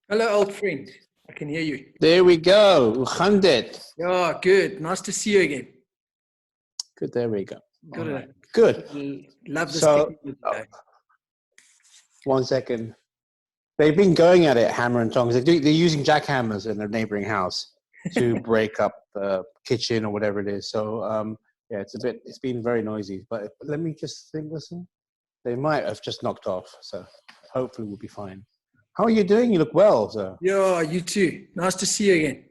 Hello, old friend. I can hear you. There we go. Khandet. Yeah, good. Nice to see you again. Good. There we go. Good. Right. Good. Love this. So, one second. They've been going at it hammer and tongs. They're using jackhammers in their neighboring house to break up the kitchen or whatever it is. So, yeah, it's been very noisy. But let me just listen. They might have just knocked off. So, hopefully, we'll be fine. How are you doing? You look well, sir. Yeah, you too. Nice to see you again.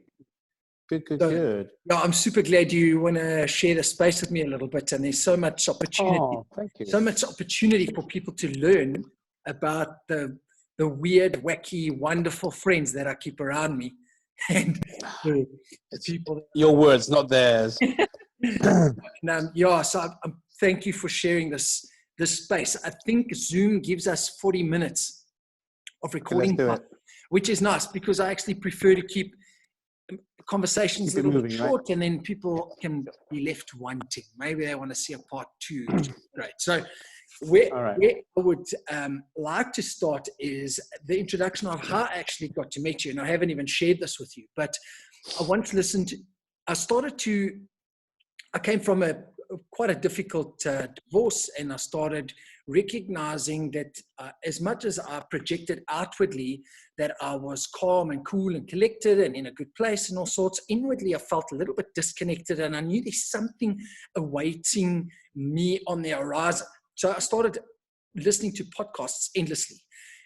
Good. Yeah, I'm super glad you want to share the space with me a little bit. And there's so much opportunity. Oh, thank you. So much opportunity for people to learn about the weird, wacky, wonderful friends that I keep around me. And the people. Your words, not theirs. Yeah, so thank you for sharing this space. I think Zoom gives us 40 minutes of recording time, which is nice because I actually prefer to keep conversations a little bit short, and then people can be left wanting. Maybe they want to see a part 2. Great. So where I would like to start is the introduction of how I actually got to meet you. And I haven't even shared this with you, but I once listened to, I came from quite a difficult divorce, and I started recognizing that as much as I projected outwardly that I was calm and cool and collected and in a good place and all sorts, inwardly I felt a little bit disconnected, and I knew there's something awaiting me on the horizon. So I started listening to podcasts endlessly,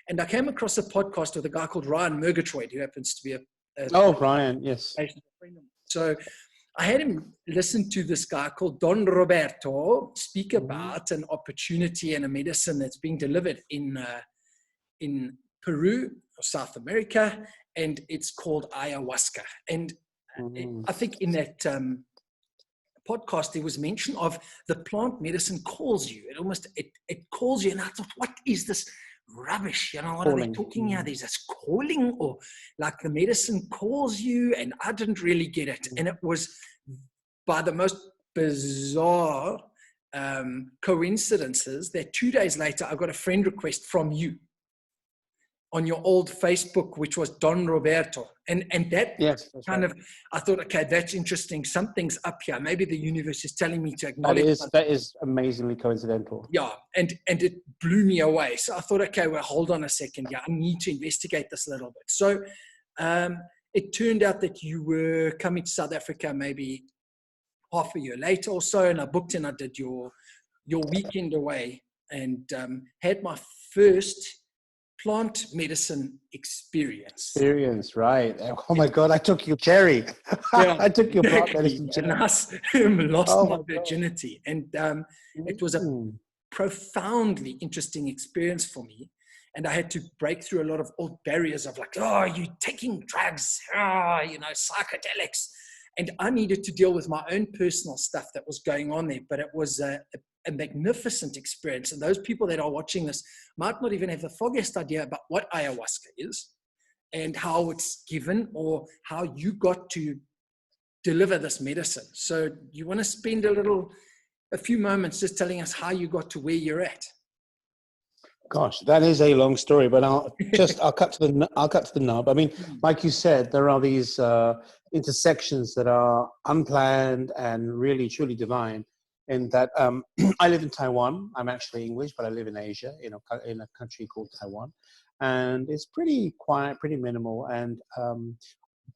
and I came across a podcast with a guy called Ryan Murgatroyd, who happens to be Ryan, yes. So I had him listen to this guy called Don Roberto speak about an opportunity and a medicine that's being delivered in Peru or South America, and it's called ayahuasca. And I think in that podcast there was mention of the plant medicine calls you. It calls you, and I thought, what is this rubbish? You know, what are they talking here? There's this calling, or like the medicine calls you, and I didn't really get it. And it was by the most bizarre coincidences that 2 days later I got a friend request from you on your old Facebook, which was Don Roberto, and that kind of, I thought, okay, that's interesting. Something's up here. Maybe the universe is telling me to acknowledge. That is amazingly coincidental. Yeah, and it blew me away. So I thought, okay, well, hold on a second. Yeah, I need to investigate this a little bit. So it turned out that you were coming to South Africa maybe half a year later or so, and I booked and I did your weekend away, and had my first plant medicine experience. Right. Oh my God, I took your cherry. Yeah, I took your plant medicine cherry. And I lost my virginity. And it was a profoundly interesting experience for me. And I had to break through a lot of old barriers of like, oh, you're taking drugs, psychedelics. And I needed to deal with my own personal stuff that was going on there. But it was a magnificent experience. And those people that are watching this might not even have the foggiest idea about what ayahuasca is and how it's given or how you got to deliver this medicine. So you want to spend a few moments just telling us how you got to where you're at. Gosh, that is a long story, but I'll cut to the nub. I mean, like you said, there are these intersections that are unplanned and really truly divine. In that, I live in Taiwan. I'm actually English, but I live in Asia, in a country called Taiwan, and it's pretty quiet, pretty minimal. And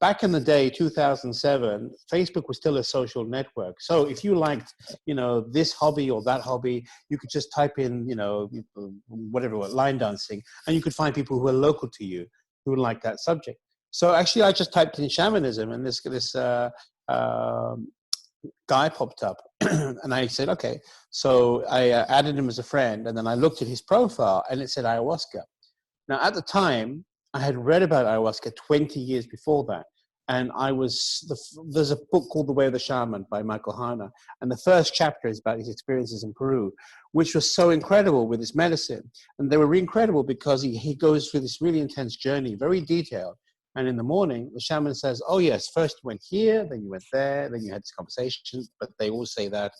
back in the day, 2007, Facebook was still a social network. So if you liked, this hobby or that hobby, you could just type in, whatever, line dancing, and you could find people who are local to you who would like that subject. So actually, I just typed in shamanism, and this guy popped up, and I said, okay. So I added him as a friend, and then I looked at his profile, and it said ayahuasca. Now, at the time, I had read about ayahuasca 20 years before that, and there's a book called The Way of the Shaman by Michael Hana, and the first chapter is about his experiences in Peru, which was so incredible with this medicine. And they were really incredible because he goes through this really intense journey, very detailed, And in the morning, the shaman says, oh, yes, first you went here, then you went there, then you had this conversation, but they all say that.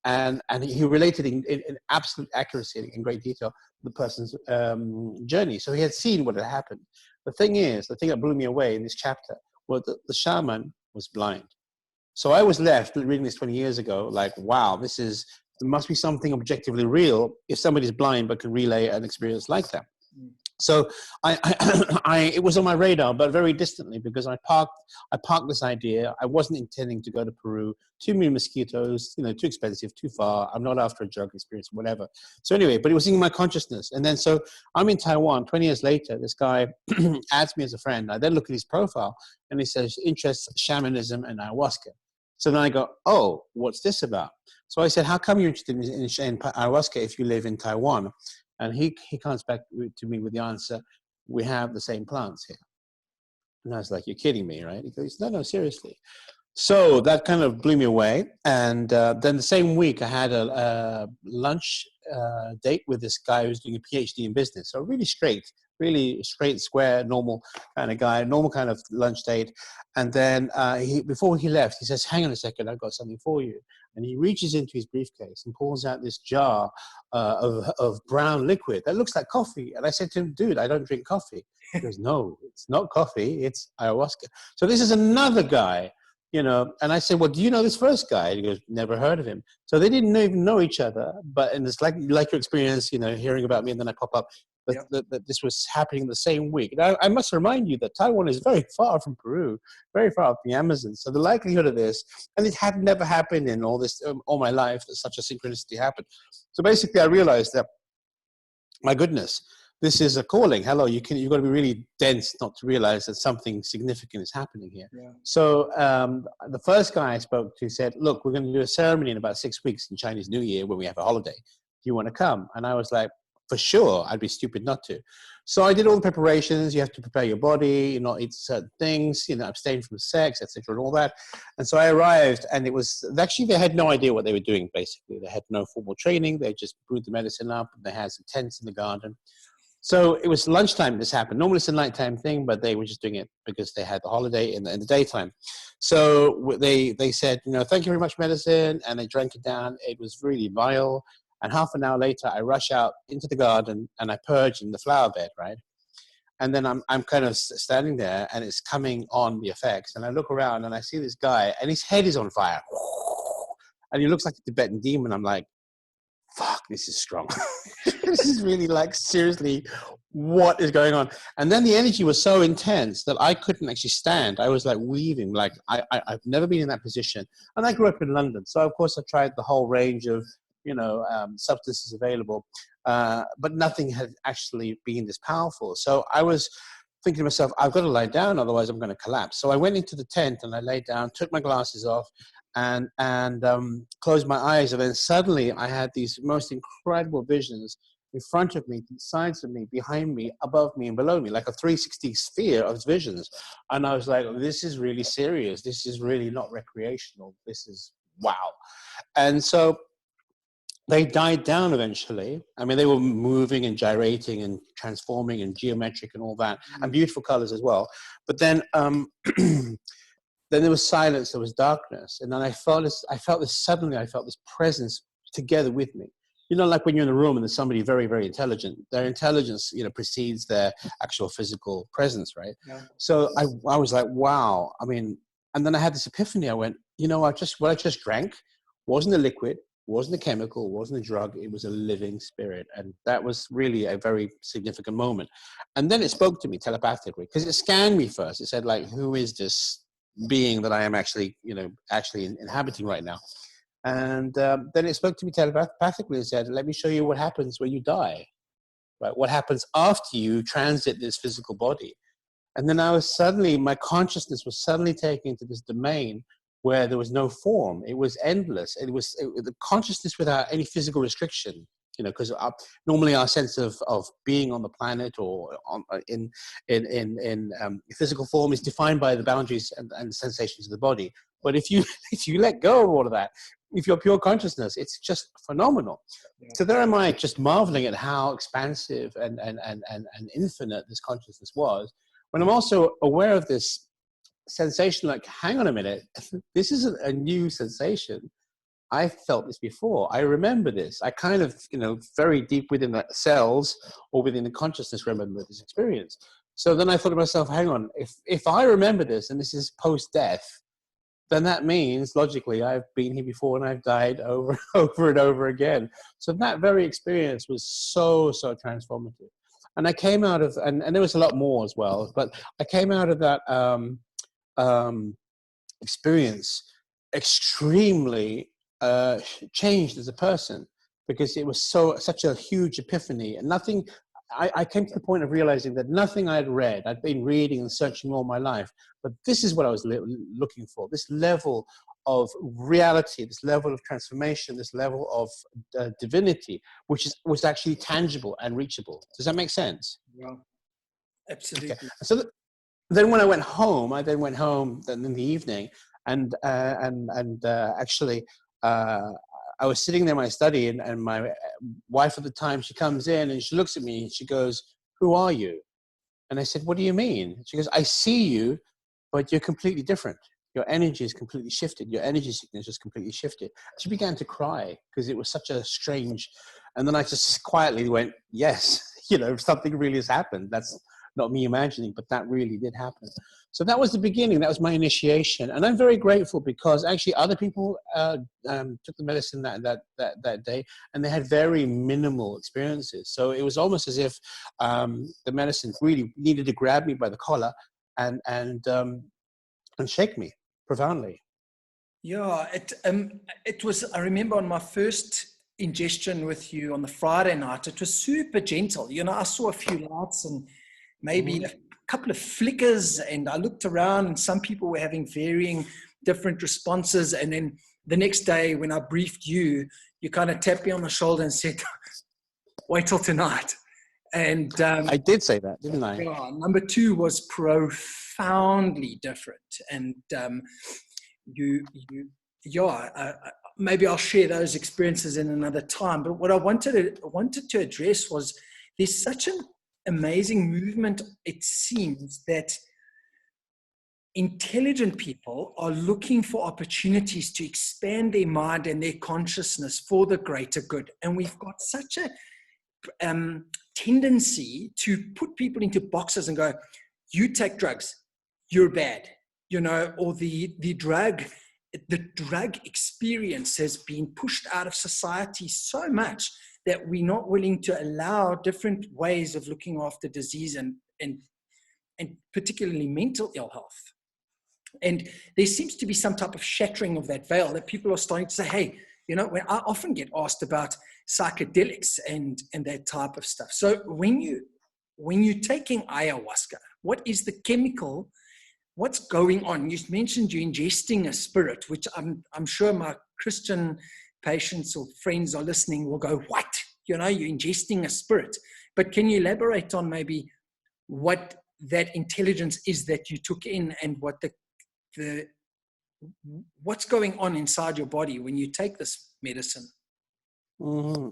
And he related in absolute accuracy, in great detail, the person's journey. So he had seen what had happened. The thing that blew me away in this chapter was that the shaman was blind. So I was left reading this 20 years ago, like, wow, there must be something objectively real if somebody's blind but can relay an experience like that. So it was on my radar, but very distantly, because I parked this idea. I wasn't intending to go to Peru. Too many mosquitoes, too expensive, too far. I'm not after a drug experience, whatever. So anyway, but it was in my consciousness. And then so I'm in Taiwan. 20 years later, this guy adds me as a friend. I then look at his profile, and he says interests shamanism and ayahuasca. So then I go, oh, what's this about? So I said, how come you're interested in ayahuasca if you live in Taiwan? And he comes back to me with the answer, we have the same plants here. And I was like, you're kidding me, right? He goes, no, seriously. So that kind of blew me away. And then the same week, I had a lunch date with this guy who's doing a PhD in business. So really straight, square, normal kind of guy, normal kind of lunch date. And then before he left, he says, hang on a second, I've got something for you. And he reaches into his briefcase and pulls out this jar of brown liquid that looks like coffee. And I said to him, dude, I don't drink coffee. He goes, no, it's not coffee, it's ayahuasca. So this is another guy, and I said, well, do you know this first guy? And he goes, never heard of him. So they didn't even know each other, and it's like your experience, hearing about me, and then I pop up. That this was happening the same week. And I must remind you that Taiwan is very far from Peru, very far up the Amazon. So the likelihood of this, and it had never happened in all my life that such a synchronicity happened. So basically I realized that, my goodness, this is a calling. Hello, you've got to be really dense not to realize that something significant is happening here. Yeah. So the first guy I spoke to said, look, we're going to do a ceremony in about 6 weeks in Chinese New Year when we have a holiday. Do you want to come? And I was like, for sure, I'd be stupid not to. So I did all the preparations. You have to prepare your body, not eat certain things, abstain from sex, etc., and all that. And so I arrived, and it was actually, they had no idea what they were doing. Basically, they had no formal training. They just brewed the medicine up. And they had some tents in the garden. So it was lunchtime. This happened. Normally it's a nighttime thing, but they were just doing it because they had the holiday in the daytime. So they said, thank you very much, medicine, and they drank it down. It was really vile. And half an hour later, I rush out into the garden and I purge in the flower bed, right? And then I'm kind of standing there, and it's coming on the effects. And I look around and I see this guy, and his head is on fire. And he looks like a Tibetan demon. I'm like, fuck, this is strong. This is really seriously, what is going on? And then the energy was so intense that I couldn't actually stand. I was weaving, I've never been in that position. And I grew up in London. So of course I tried the whole range of substances available, but nothing had actually been this powerful. So I was thinking to myself, I've got to lie down, otherwise I'm going to collapse. So I went into the tent and I laid down, took my glasses off, and closed my eyes. And then suddenly I had these most incredible visions in front of me, to the sides of me, behind me, above me, and below me, like a 360 sphere of visions. And I was like, this is really serious. This is really not recreational. This is wow. And so they died down eventually. I mean, they were moving and gyrating and transforming and geometric and all that, and beautiful colors as well. But then, then there was silence, there was darkness. And then I felt this presence together with me. Like when you're in a room and there's somebody very, very intelligent, their intelligence, precedes their actual physical presence, right? Yeah. So I was like, wow. I mean, and then I had this epiphany. I went, what I just drank wasn't a liquid, wasn't a chemical, wasn't a drug, it was a living spirit. And that was really a very significant moment. And then it spoke to me telepathically, because it scanned me first. It said, who is this being that I am actually inhabiting right now? And then it spoke to me telepathically and said, let me show you what happens when you die, right? What happens after you transit this physical body. And then my consciousness was suddenly taken into this domain where there was no form. It was endless. It was the consciousness without any physical restriction, because normally our sense of being on the planet or in physical form is defined by the boundaries and sensations of the body. But if you let go of all of that, if you're pure consciousness, it's just phenomenal. Yeah. So there am I, just marveling at how expansive and infinite this consciousness was, when I'm also aware of this sensation, like, hang on a minute, this isn't a new sensation. I felt this before. I remember this. I kind of, very deep within the cells or within the consciousness remember this experience. So then I thought to myself, hang on, if I remember this and this is post-death, then that means logically I've been here before and I've died over and over again. So that very experience was so transformative. And I came out of, and there was a lot more as well, but I came out of that experience extremely changed as a person, because it was such a huge epiphany. And nothing, I came to the point of realizing that nothing I had read, I'd been reading and searching all my life, but this is what I was looking for, this level of reality, this level of transformation, this level of divinity, which was actually tangible and reachable. Does that make sense? Yeah, absolutely. Okay. So then when I went home, then in the evening, and actually, I was sitting there in my study, and my wife at the time, she comes in and she looks at me and she goes, "Who are you?" And I said, "What do you mean?" She goes, "I see you, but you're completely different. Your energy is completely shifted. Your energy signature is completely shifted." She began to cry because it was such a strange, and then I just quietly went, "Yes, something really has happened. That's not me imagining, but that really did happen." So that was the beginning. That was my initiation. And I'm very grateful because actually other people took the medicine that day, and they had very minimal experiences. So it was almost as if the medicine really needed to grab me by the collar and shake me profoundly. Yeah, it was, I remember on my first ingestion with you on the Friday night, it was super gentle. I saw a few lights and maybe a couple of flickers, and I looked around and some people were having varying different responses. And then the next day when I briefed you, you kind of tapped me on the shoulder and said, "Wait till tonight." And I did say that, didn't I? Yeah, number 2 was profoundly different. And maybe I'll share those experiences in another time. But what I wanted to address was, there's such an amazing movement, it seems, that intelligent people are looking for opportunities to expand their mind and their consciousness for the greater good. And we've got such a tendency to put people into boxes and go, "You take drugs, you're bad," or the drug experience has been pushed out of society so much that we're not willing to allow different ways of looking after disease and particularly mental ill health. And there seems to be some type of shattering of that veil, that people are starting to say, "Hey, when I often get asked about psychedelics and that type of stuff. So when you're taking ayahuasca, what is the chemical? What's going on? You mentioned you're ingesting a spirit, which I'm sure my Christian patients or friends are listening will go, "What? You're ingesting a spirit." But can you elaborate on maybe what that intelligence is that you took in, and what what's going on inside your body when you take this medicine?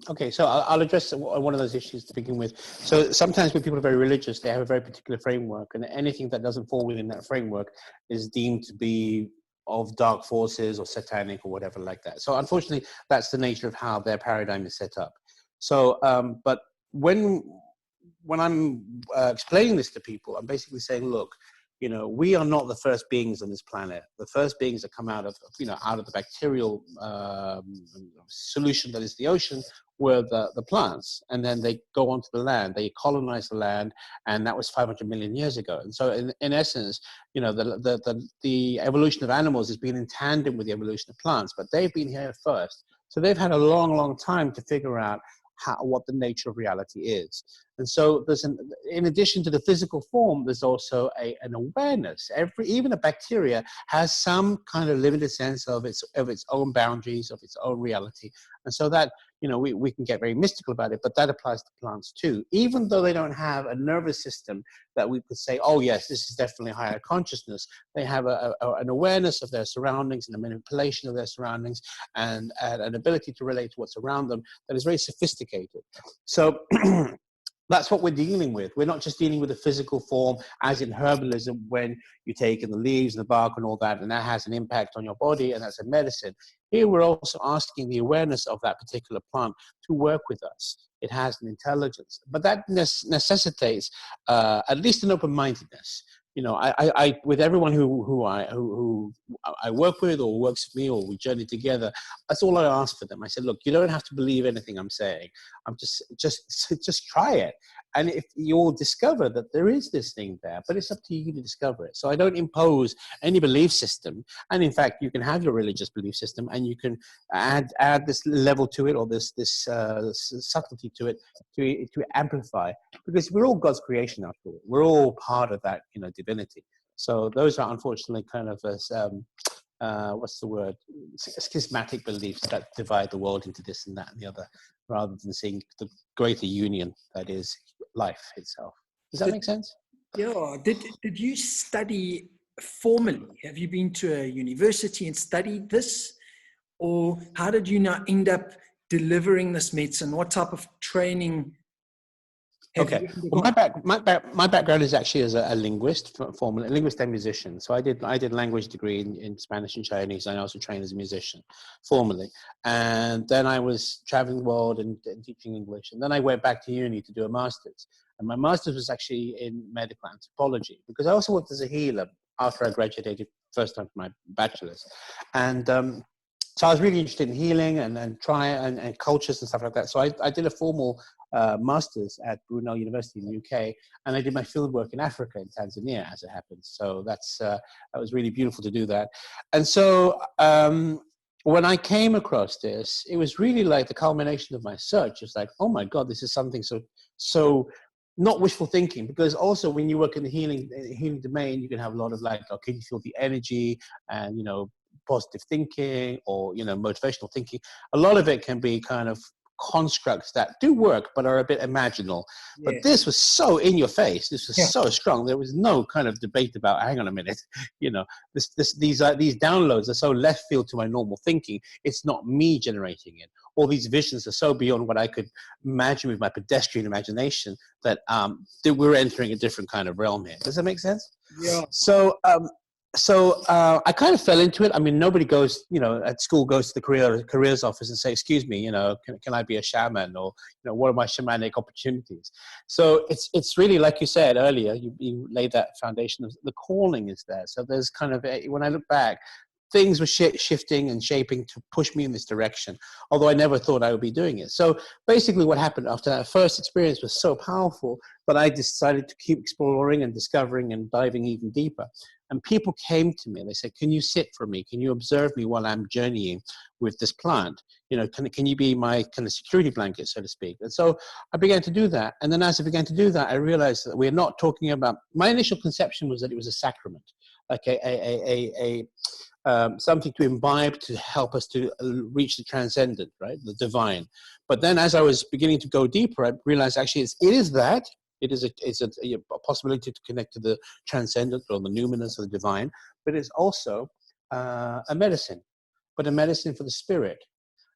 Okay, so I'll address one of those issues to begin with. So sometimes when people are very religious, they have a very particular framework, and anything that doesn't fall within that framework is deemed to be of dark forces or satanic or whatever like that. So unfortunately, that's the nature of how their paradigm is set up. So, but when I'm explaining this to people, I'm basically saying, look, we are not the first beings on this planet. The first beings that come out of the bacterial solution that is the ocean were the plants. And then they go onto the land, they colonize the land, and that was 500 million years ago. And so in essence, the evolution of animals has been in tandem with the evolution of plants, but they've been here first. So they've had a long, long time to figure out what the nature of reality is. And so in addition to the physical form, there's also an awareness. Even a bacteria has some kind of limited sense of its own boundaries, of its own reality. And so that, we can get very mystical about it, but that applies to plants too. Even though they don't have a nervous system that we could say, "Oh yes, this is definitely higher consciousness," they have an awareness of their surroundings and a manipulation of their surroundings and an ability to relate to what's around them that is very sophisticated. So That's what we're dealing with. We're not just dealing with the physical form, as in herbalism, when you take in the leaves and the bark and all that, and that has an impact on your body, and that's a medicine. Here, we're also asking the awareness of that particular plant to work with us. It has an intelligence, but that necessitates at least an open-mindedness. You know, I with everyone who I work with or works with me or we journey together, that's all I ask for them. I said, look, you don't have to believe anything I'm saying. I'm just try it. And if you'll discover that there is this thing there, but it's up to you to discover it. So I don't impose any belief system. And in fact, you can have your religious belief system and you can add this level to it or this subtlety to it to amplify, because we're all God's creation after all. We're all part of that, you know, divinity. So those are unfortunately kind of what's the word? Schismatic beliefs that divide the world into this and that and the other, rather than seeing the greater union that is life itself. Does that make sense? Yeah. Did you study formally? Have you been to a university and studied this? Or how did you now end up delivering this medicine? What type of training have you undergone? Well, my background is actually as a linguist, formal linguist and musician. So I did language degree in Spanish and Chinese. I also trained as a musician formally. And then I was traveling the world and teaching English. And then I went back to uni to do a master's. And my master's was actually in medical anthropology, because I also worked as a healer after I graduated first time for my bachelor's. And so I was really interested in healing and cultures and stuff like that. So I did a formal master's at Brunel University in the UK, and I did my field work in Africa, in Tanzania, as it happens. So that was really beautiful to do that. And so when I came across this, it was really like the culmination of my search. It's like, oh my God, this is something so not wishful thinking, because also when you work in the healing domain, you can have a lot of like, oh, can you feel the energy and, you know, positive thinking or, you know, motivational thinking. A lot of it can be kind of constructs that do work but are a bit imaginal. But this was so in your face. This was so strong. There was no kind of debate about, hang on a minute, you know, these downloads are so left field to my normal thinking. It's not me generating it. All these visions are so beyond what I could imagine with my pedestrian imagination that we're entering a different kind of realm here. Does that make sense? Yeah. So I kind of fell into it. I mean, nobody goes, you know, at school goes to the careers office and say, excuse me, you know, can I be a shaman, or, you know, what are my shamanic opportunities? So it's really, like you said earlier, you laid that foundation of the calling is there. So there's kind of, when I look back, things were shifting and shaping to push me in this direction, although I never thought I would be doing it. So basically what happened after that first experience was so powerful that I decided to keep exploring and discovering and diving even deeper. And people came to me and they said, can you sit for me? Can you observe me while I'm journeying with this plant? You know, can you be my kind of security blanket, so to speak? And so I began to do that. And then as I began to do that, I realized that we're not talking about, my initial conception was that it was a sacrament, like something to imbibe to help us to reach the transcendent, right? The divine. But then as I was beginning to go deeper, I realized actually it is that. It's a possibility to connect to the transcendent or the numinous or the divine, but it's also a medicine, but a medicine for the spirit.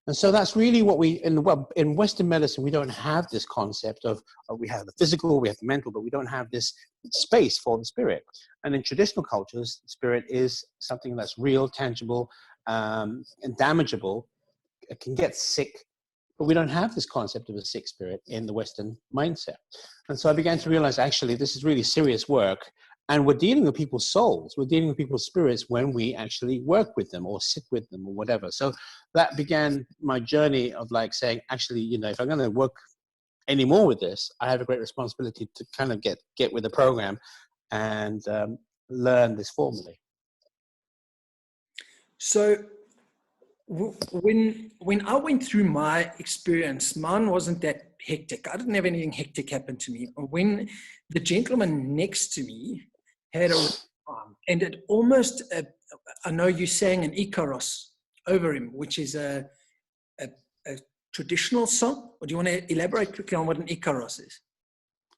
And so that's really what in Western medicine, we don't have this concept of we have the physical, we have the mental, but we don't have this space for the spirit. And in traditional cultures, spirit is something that's real, tangible, and damageable. It can get sick, but we don't have this concept of a sick spirit in the Western mindset. And so I began to realize, actually, this is really serious work. And we're dealing with people's souls. We're dealing with people's spirits when we actually work with them or sit with them or whatever. So that began my journey of like saying, actually, you know, if I'm going to work any more with this, I have a great responsibility to kind of get with the program and learn this formally. So when I went through my experience, mine wasn't that hectic. I didn't have anything hectic happen to me. When the gentleman next to me had a and it almost, I know you sang an Icarus over him, which is a traditional song. Or do you want to elaborate quickly on what an Icarus is?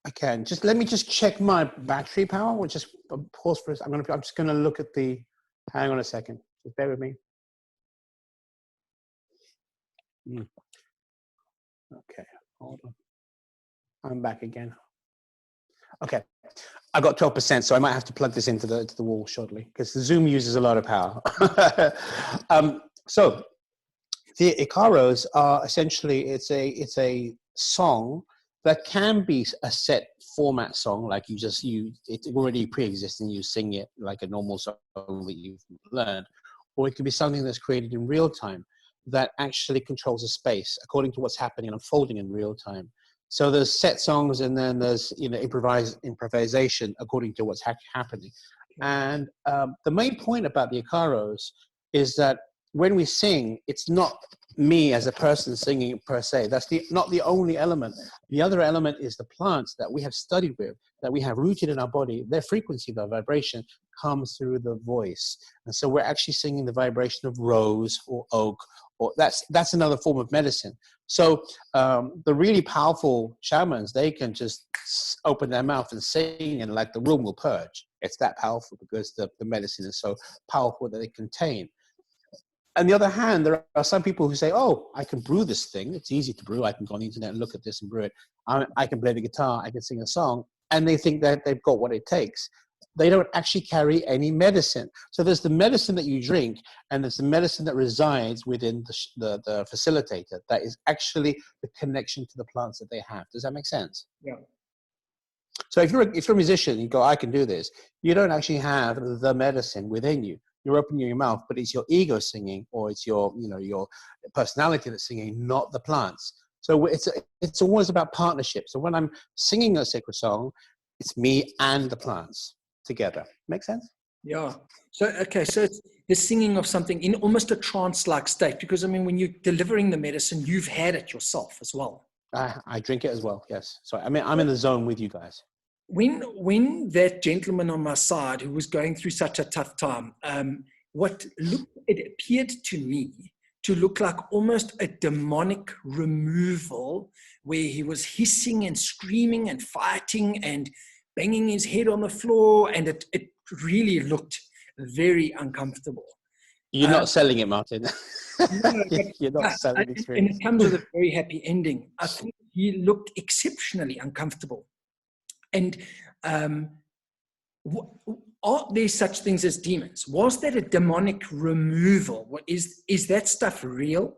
I can. Let me check my battery power. We'll just pause for a second. I'm just going to look at hang on a second. Just bear with me. Okay, hold on. I'm back again. Okay. I got 12%, so I might have to plug this into the wall shortly because the Zoom uses a lot of power. So the Icaros are essentially, it's a song that can be a set format song, like it's already pre-existing, you sing it like a normal song that you've learned, or it could be something that's created in real time that actually controls a space according to what's happening and unfolding in real time. So there's set songs, and then there's improvisation according to what's happening. And the main point about the Icaros is that when we sing, it's not me as a person singing per se. That's not the only element. The other element is the plants that we have studied with, that we have rooted in our body. Their frequency, their vibration comes through the voice. And so we're actually singing the vibration of rose or oak, or that's another form of medicine. So the really powerful shamans, they can just open their mouth and sing, and like the room will purge. It's that powerful because the medicine is so powerful that they contain. On the other hand, there are some people who say, oh, I can brew this thing. It's easy to brew. I can go on the internet and look at this and brew it. I can play the guitar. I can sing a song. And they think that they've got what it takes. They don't actually carry any medicine. So there's the medicine that you drink, and there's the medicine that resides within the facilitator. That is actually the connection to the plants that they have. Does that make sense? Yeah. So if you're a musician, you go, I can do this. You don't actually have the medicine within you. You're opening your mouth, but it's your ego singing, or it's your personality that's singing, not the plants. So it's always about partnership. So when I'm singing a sacred song, it's me and the plants together. Make sense? Yeah. So it's the singing of something in almost a trance-like state, because I mean, when you're delivering the medicine, you've had it yourself as well. I drink it as well. Yes. So I mean, I'm in the zone with you guys. When that gentleman on my side who was going through such a tough time, it appeared to me to look like almost a demonic removal, where he was hissing and screaming and fighting and banging his head on the floor, and it really looked very uncomfortable. You're not selling it, Martin. No, You're not selling experience. And it comes with a very happy ending. I think he looked exceptionally uncomfortable. And are there such things as demons? Was that a demonic removal? Is that stuff real?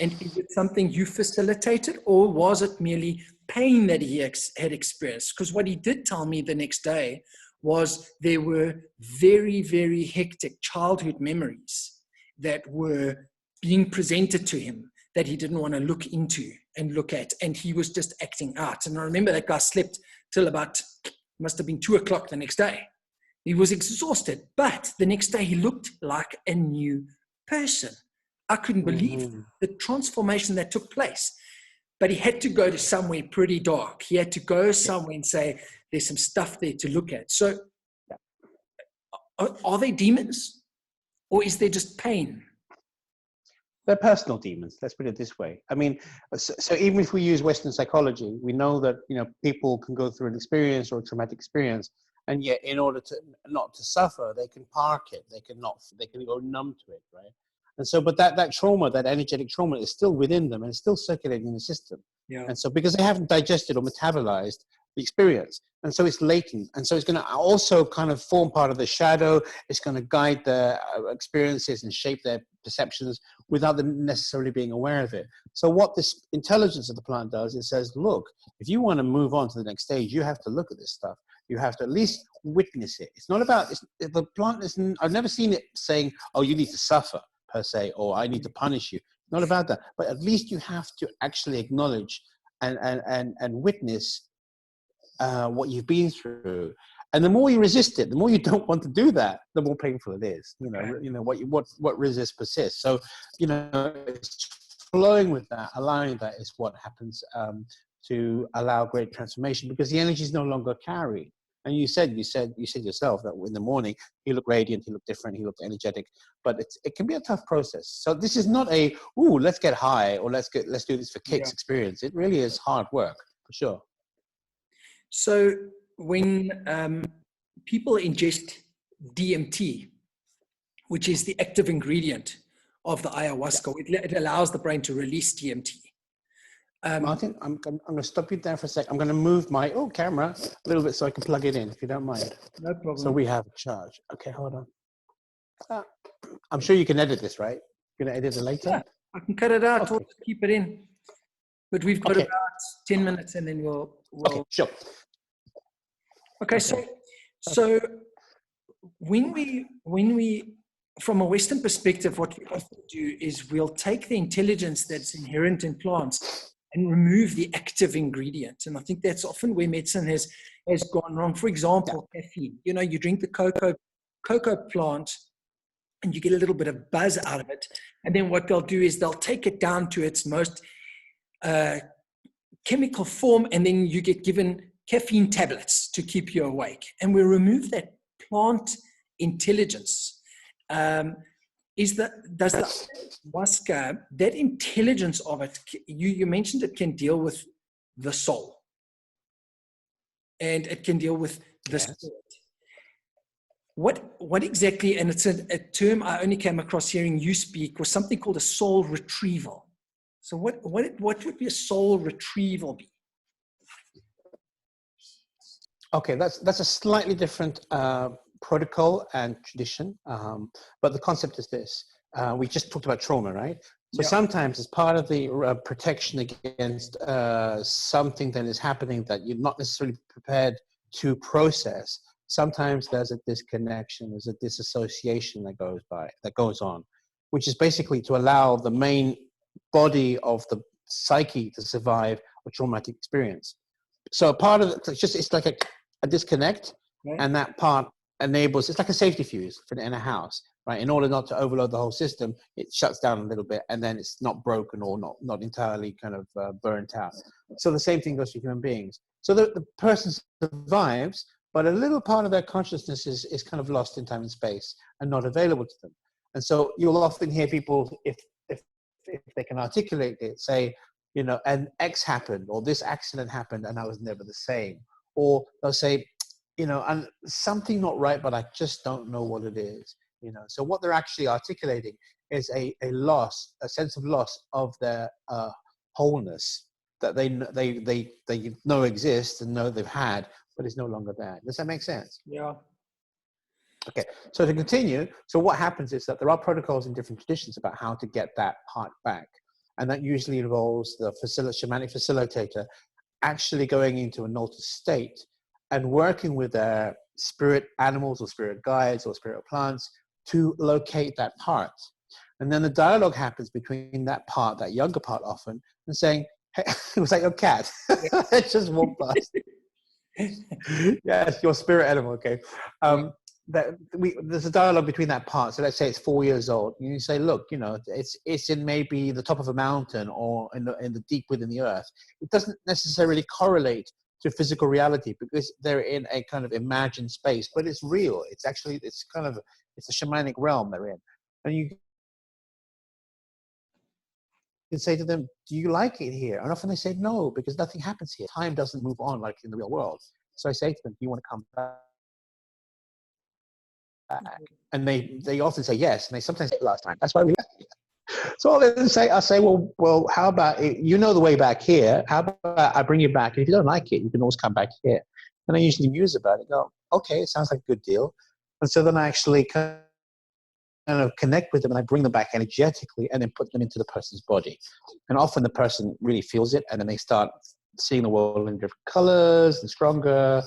And is it something you facilitated, or was it merely pain that he had experienced? Because what he did tell me the next day was there were very, very hectic childhood memories that were being presented to him that he didn't want to look into and look at, and he was just acting out. And I remember that guy slept till about, must have been 2:00 the next day. He was exhausted, but the next day he looked like a new person. I couldn't believe the transformation that took place. But he had to go to somewhere pretty dark. He had to go somewhere and say, there's some stuff there to look at. So are they demons, or is there just pain? They're personal demons. Let's put it this way. I mean, so even if we use Western psychology, we know that, people can go through an experience or a traumatic experience, and yet in order to not to suffer, they can park it. They can go numb to it, right? And so, but that trauma, that energetic trauma, is still within them and it's still circulating in the system. Yeah. And so, because they haven't digested or metabolized the experience, and so it's latent, and so it's going to also kind of form part of the shadow. It's going to guide their experiences and shape their perceptions without them necessarily being aware of it. So what this intelligence of the plant does, it says, look, if you want to move on to the next stage, you have to look at this stuff. You have to at least witness it. It's not about, the plant isn't, I've never seen it saying, oh, you need to suffer per se, or I need to punish you. It's not about that. But at least you have to actually acknowledge and witness what you've been through. And the more you resist it, the more you don't want to do that, the more painful it is. What resists persists. So, it's flowing with that, allowing that is what happens to allow great transformation, because the energy is no longer carried. And you said yourself that in the morning he looked radiant, he looked different, he looked energetic, but it can be a tough process. So this is not a let's get high or let's do this for kicks experience. It really is hard work for sure. So when people ingest DMT, which is the active ingredient of the ayahuasca, it allows the brain to release DMT. Martin, I'm going to stop you there for a sec. I'm going to move my camera a little bit so I can plug it in, if you don't mind. No problem. So we have a charge. Okay, hold on. I'm sure you can edit this, right? You're going to edit it later? Yeah, I can cut it out or keep it in. But we've got about 10 minutes and then we'll... Okay, sure. Okay, so when we, from a Western perspective, what we often do is we'll take the intelligence that's inherent in plants and remove the active ingredient. And I think that's often where medicine has gone wrong. For example, caffeine. You know, you drink the cocoa plant and you get a little bit of buzz out of it. And then what they'll do is they'll take it down to its most chemical form, and then you get given caffeine tablets to keep you awake. And we remove that plant intelligence. Does the ayahuasca, that intelligence of it, you mentioned it can deal with the soul, and it can deal with the spirit. What exactly, and it's a term I only came across hearing you speak, was something called a soul retrieval. So what would be a soul retrieval be? Okay, that's a slightly different protocol and tradition, but the concept is this. We just talked about trauma, right? So sometimes as part of the protection against something that is happening that you're not necessarily prepared to process, sometimes there's a disconnection, there's a disassociation that goes on, which is basically to allow the main body of the psyche to survive a traumatic experience. So part of it, it's like a disconnect, and that part enables, it's like a safety fuse in a house, right? In order not to overload the whole system, it shuts down a little bit, and then it's not broken or not entirely kind of burnt out. So the same thing goes for human beings. So the person survives, but a little part of their consciousness is kind of lost in time and space and not available to them. And so you'll often hear people, if they can articulate it, say, you know, an X happened, or this accident happened and I was never the same. Or they'll say, you know, and something not right, but I just don't know what it is. You know, so what they're actually articulating is a loss, a sense of loss of their wholeness that they know exists and know they've had, but is no longer there. Does that make sense? Yeah. Okay, so to continue, so what happens is that there are protocols in different traditions about how to get that part back. And that usually involves the shamanic facilitator actually going into an altered state and working with their spirit animals or spirit guides or spirit plants to locate that part. And then the dialogue happens between that part, that younger part often, and saying, hey, it was like your cat. It just walked past. Yes, your spirit animal, okay. There's a dialogue between that part. So let's say it's 4 years old. And you say, look, you know, it's in maybe the top of a mountain or in the deep within the earth. It doesn't necessarily correlate to physical reality because they're in a kind of imagined space, but it's real. It's a shamanic realm they're in. And you can say to them, do you like it here? And often they say no, because nothing happens here. Time doesn't move on like in the real world. So I say to them, do you want to come back? And they often say yes, and they sometimes say last time. That's why we left. So I say, well, how about you know the way back here? How about I bring you back? And if you don't like it, you can always come back here. And I usually muse about it. Go, okay, it sounds like a good deal. And so then I actually kind of connect with them, and I bring them back energetically, and then put them into the person's body. And often the person really feels it, and then they start seeing the world in different colors and stronger,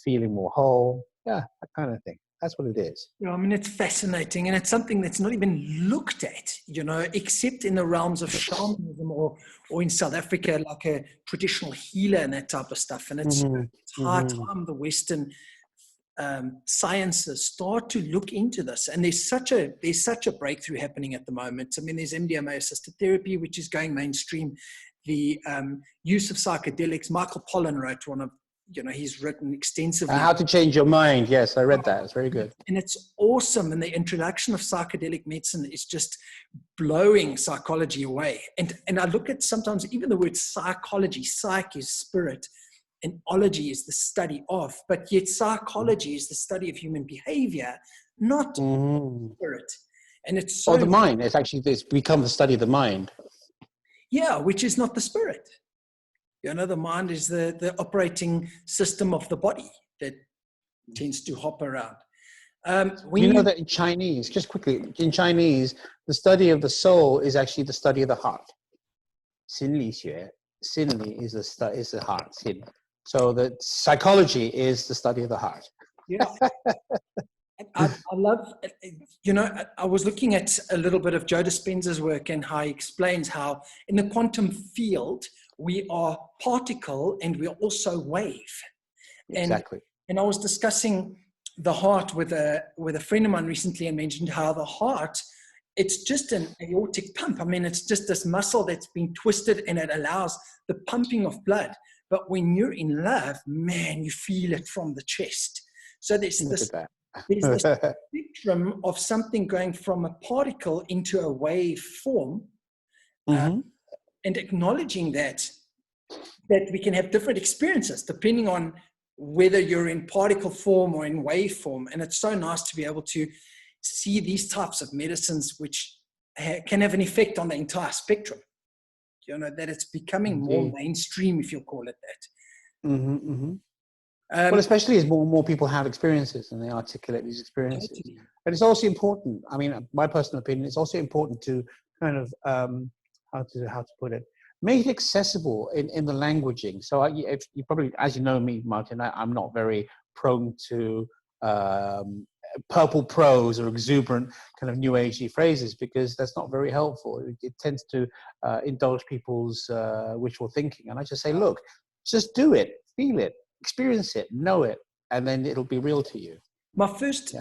feeling more whole. Yeah, that kind of thing. That's what it is. Yeah, I mean, it's fascinating, and it's something that's not even looked at, you know, except in the realms of shamanism or in South Africa, like a traditional healer and that type of stuff. And it's high time the Western sciences start to look into this. And there's such a breakthrough happening at the moment. I mean, there's MDMA-assisted therapy, which is going mainstream. The use of psychedelics. Michael Pollan wrote one of, you know, he's written extensively. How to Change Your Mind. Yes, I read that. It's very good. And it's awesome. And the introduction of psychedelic medicine is just blowing psychology away. And I look at sometimes even the word psychology, psyche is spirit, and ology is the study of, but yet psychology is the study of human behavior, not spirit. And it's so... the mind. It's actually, it's become the study of the mind. Yeah, which is not the spirit. You know, the mind is the operating system of the body that tends to hop around. You know that in Chinese, just quickly, in Chinese, the study of the soul is actually the study of the heart. 心理学, 心理 is the heart, 心. So the psychology is the study of the heart. Yeah. I love, you know, I was looking at a little bit of Joe Dispenza's work and how he explains how in the quantum field, we are particle and we're also wave. Exactly. And I was discussing the heart with a friend of mine recently and mentioned how the heart, it's just an aortic pump. I mean, it's just this muscle that's been twisted and it allows the pumping of blood. But when you're in love, man, you feel it from the chest. So there's this spectrum of something going from a particle into a wave form, and acknowledging that we can have different experiences depending on whether you're in particle form or in wave form. And it's so nice to be able to see these types of medicines which can have an effect on the entire spectrum. You know, that it's becoming more mainstream, if you'll call it that. Well, especially as more and more people have experiences and they articulate these experiences. Totally. And it's also important, I mean, my personal opinion, it's also important to kind of, how to put it, make it accessible in the languaging. So if you probably, as you know me, Martin, I'm not very prone to purple prose or exuberant kind of new agey phrases because that's not very helpful. It tends to indulge people's wishful thinking. And I just say, look, just do it, feel it, experience it, know it, and then it'll be real to you. My first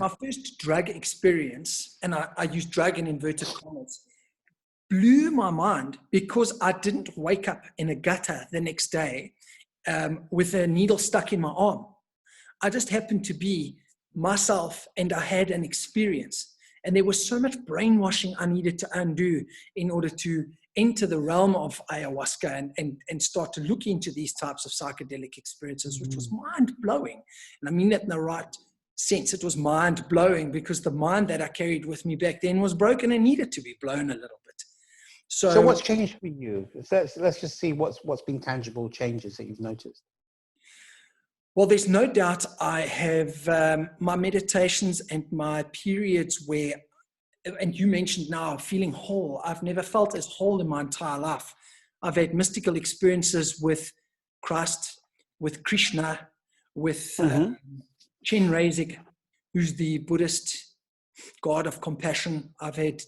drug experience, and I use drug in inverted commas, blew my mind because I didn't wake up in a gutter the next day with a needle stuck in my arm. I just happened to be myself and I had an experience. And there was so much brainwashing I needed to undo in order to enter the realm of ayahuasca and start to look into these types of psychedelic experiences, which was mind-blowing. And I mean that in the right sense. It was mind-blowing because the mind that I carried with me back then was broken and needed to be blown a little bit. So what's changed for you? Let's just see what's been tangible changes that you've noticed. Well, there's no doubt I have my meditations and my periods where, and you mentioned now feeling whole. I've never felt as whole in my entire life. I've had mystical experiences with Christ, with Krishna, with Chen Reizig, who's the Buddhist god of compassion. I've had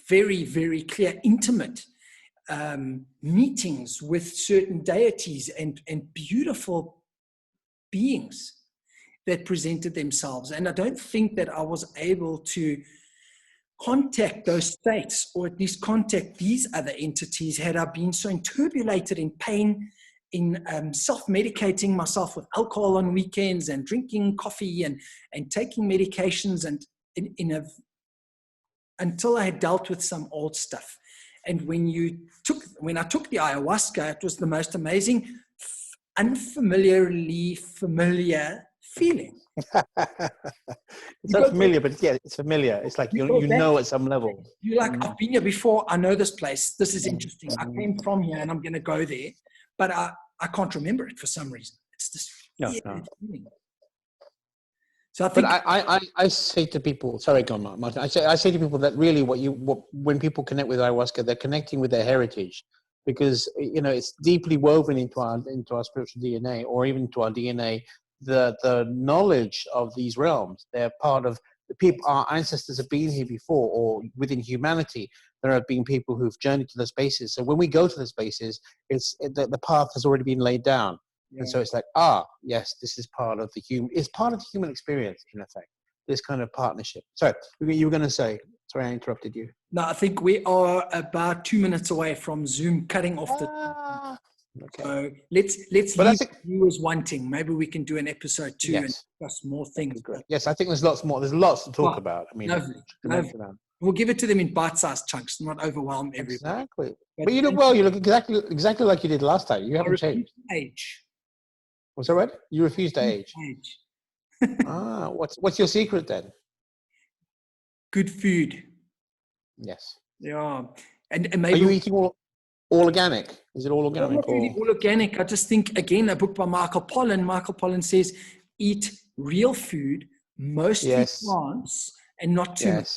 very, very clear, intimate meetings with certain deities and beautiful beings that presented themselves. And I don't think that I was able to contact those states, or at least contact these other entities, had I been so turbulated in pain, in self-medicating myself with alcohol on weekends and drinking coffee and taking medications and until I had dealt with some old stuff. And when I took the ayahuasca, it was the most amazing, unfamiliarly familiar feeling. It's not familiar, but yeah, it's familiar. It's like you know at some level. You're like, I've been here before. I know this place. This is interesting. I came from here and I'm going to go there. But I can't remember it for some reason. It's this feeling. So I think. But I say to people, sorry, go on, Martin. I say to people that really when people connect with ayahuasca, they're connecting with their heritage, because it's deeply woven into our spiritual DNA, or even into our DNA. The knowledge of these realms, they're part of the people. Our ancestors have been here before, or within humanity, there have been people who've journeyed to the spaces. So when we go to the spaces, the path has already been laid down. Yeah. And so it's like, yes, this is part of the human experience, in effect, this kind of partnership. Sorry, you were going to say, sorry, I interrupted you. No, I think we are about 2 minutes away from Zoom cutting off the. Okay. So let's leave viewers wanting. Maybe we can do an episode 2 and discuss more things. Yes, I think there's lots more. There's lots to talk about. I mean, lovely. We'll give it to them in bite-sized chunks, not overwhelm everybody. Exactly. But you look well. You look exactly like you did last time. You haven't changed. Age. What's that right? You refuse to age. What's your secret then? Good food. Yes. Yeah, and maybe. Are you eating all? all organic? Is it all organic? Not really all organic. I just think, again, a book by Michael Pollan says, eat real food, mostly plants, and not too much.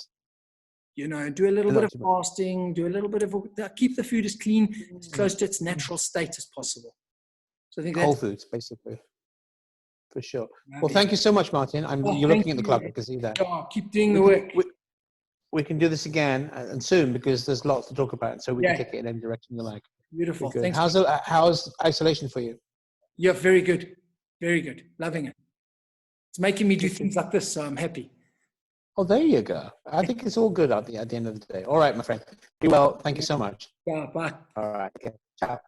You know, do a little bit of fasting, do a little bit of, keep the food as clean, as close to its natural state as possible. So I think whole foods, basically. For sure. Well, thank you so much, Martin. You're looking at the clock. I can see that. Yeah, keep doing the work. We can do this again and soon, because there's lots to talk about. So we can take it in any direction you like. Beautiful. Thanks. How's isolation for you? Yeah, very good. Very good. Loving it. It's making me do things like this, so I'm happy. Oh, there you go. I think it's all good at the end of the day. All right, my friend. Be well. Thank you so much. Yeah, bye. All right. Okay. Ciao.